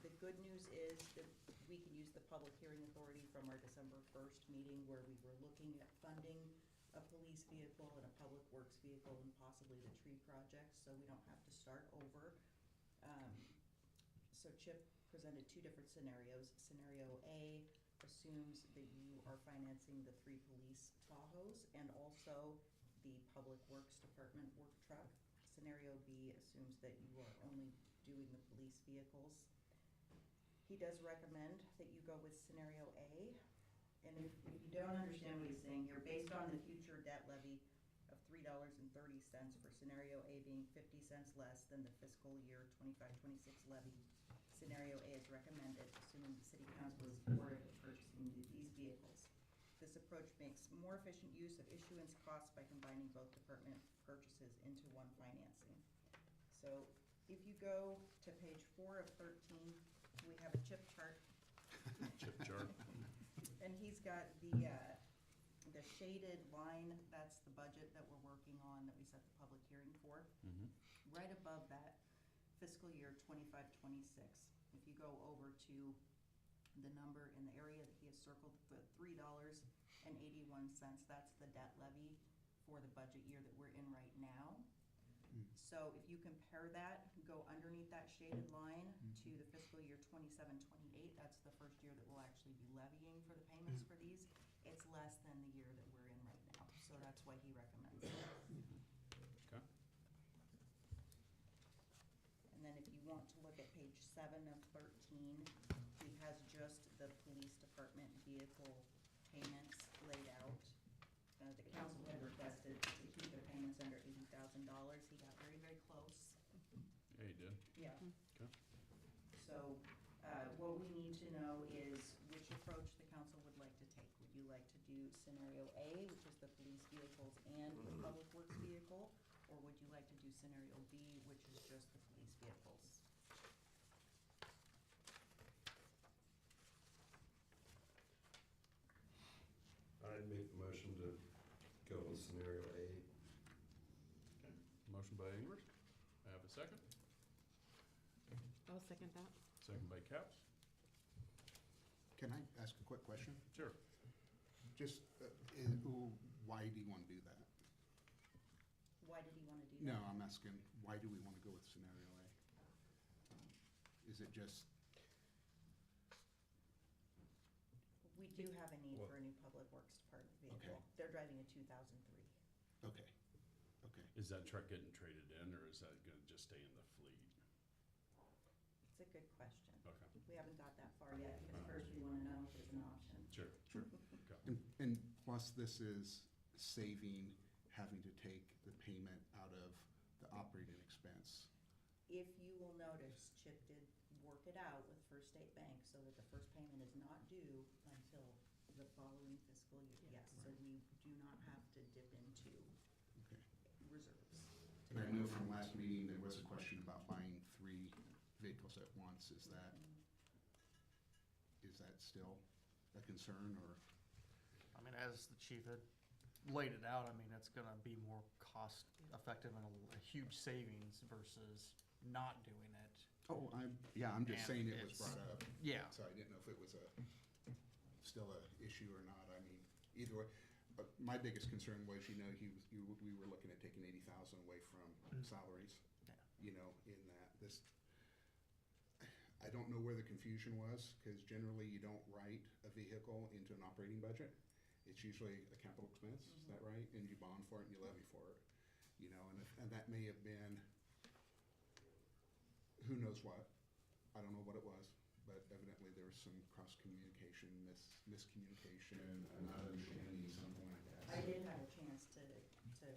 The good news is that we can use the public hearing authority from our December 1st meeting where we were looking at funding a police vehicle and a public works vehicle and possibly the tree project, so we don't have to start over. So Chip presented 2 different scenarios. Scenario A assumes that you are financing the 3 police Tahoes and also the Public Works Department work truck. Scenario B assumes that you are only doing the police vehicles. He does recommend that you go with scenario A. And if you don't understand what he's saying here, based on the future debt levy of $3.30 for scenario A being 50 cents less than the fiscal year 25-26 levy, scenario A is recommended, assuming the city council is supportive of purchasing these vehicles. This approach makes more efficient use of issuance costs by combining both department purchases into one financing. So if you go to page 4 of 13, we have a chip chart. Chip chart. And he's got the shaded line, that's the budget that we're working on, that we set the public hearing for. Mm-hmm. Right above that, fiscal year 25-26. If you go over to the number in the area that he has circled, the $3.81, that's the debt levy for the budget year that we're in right now. So if you compare that, go underneath that shaded line to the fiscal year 27-28, that's the first year that we'll actually be levying for the payments for these. It's less than the year that we're in right now, so that's why he recommends it. Okay. And then if you want to look at page 7 of 13, he has just the police department vehicle payments laid out. The council had requested to keep their payments under $80,000. He got very, very close. Yeah, you did. Yeah. Okay. So, what we need to know is which approach the council would like to take. Would you like to do scenario A, which is the police vehicles and the public works vehicle? Or would you like to do scenario B, which is just the police vehicles? I'd make the motion to go with scenario A. Okay. Motion by Ingers. I have a second. I'll second that. Second by Caps. Can I ask a quick question? Sure. Just, why do you want to do that? Why did he want to do No, that? I'm asking, why do we want to go with scenario A? Is it just, We do have a need Well- for a new public works department vehicle. Okay. They're driving a 2003. okay, okay. Is that truck getting traded in, or is that gonna just stay in the fleet? It's a good question. Okay. We haven't got that far yet, because first we want to know if it's an option. Sure, sure. Okay. And plus this is saving having to take the payment out of the operating expense. If you will notice, Chip did work it out with First State Bank so that the first payment is not due until the following fiscal year. Yes, so we do not have to dip into Okay. reserves. And I know from last meeting, there was a question about buying 3 vehicles at once. Is that still a concern, or? I mean, as the chief had laid it out, I mean, it's gonna be more cost effective and a huge savings versus not doing it. Oh, I'm just And saying it was it's- brought up, Yeah, so I didn't know if it was still a issue or not. I mean, either way, but my biggest concern was, we were looking at taking 80,000 away from salaries. Yeah. In that, I don't know where the confusion was, because generally you don't write a vehicle into an operating budget. It's usually a capital expense, is that right? And you bond for it and you levy for it, and that may have been, who knows what, I don't know what it was, but evidently there was some cross-communication, miscommunication, not understanding, something like that. I did have a chance to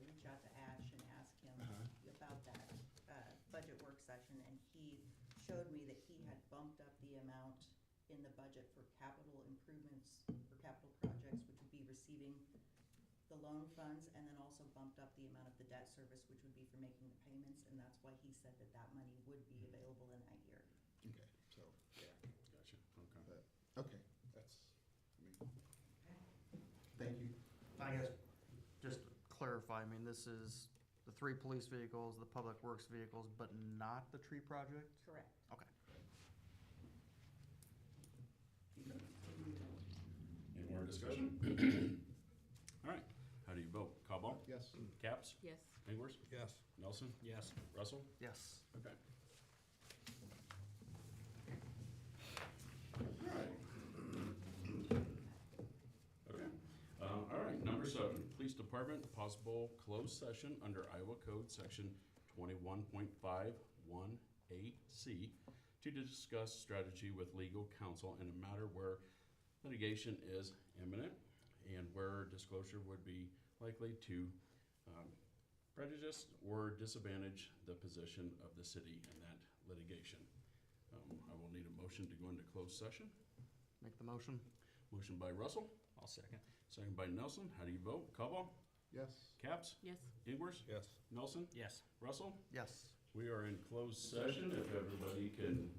reach out to Ash and ask him about that budget work session, and he showed me that he had bumped up the amount in the budget for capital improvements, for capital projects, which would be receiving the loan funds, and then also bumped up the amount of the debt service, which would be for making the payments, and that's why he said that money would be available in that year. Okay, so clarify, I mean, this is the 3 police vehicles, the public works vehicles, but not the tree project? Correct. Okay. Any more discussion? All right, how do you vote? Cobal? Yes. Caps? Yes. Ingers? Yes. Nelson? Yes. Russell? Yes. Okay. Alright. Okay, all right, number 7, Police Department, possible closed session under Iowa Code Section 21.51(a)(c) to discuss strategy with legal counsel in a matter where litigation is imminent and where disclosure would be likely to prejudice or disadvantage the position of the city in that litigation. I will need a motion to go into closed session. Make the motion? Motion by Russell, I'll second. second by Nelson. How do you vote? Cobal? Yes. Caps? Yes. Ingers? Yes. Nelson? Yes. Russell? Yes. We are in closed session. If everybody can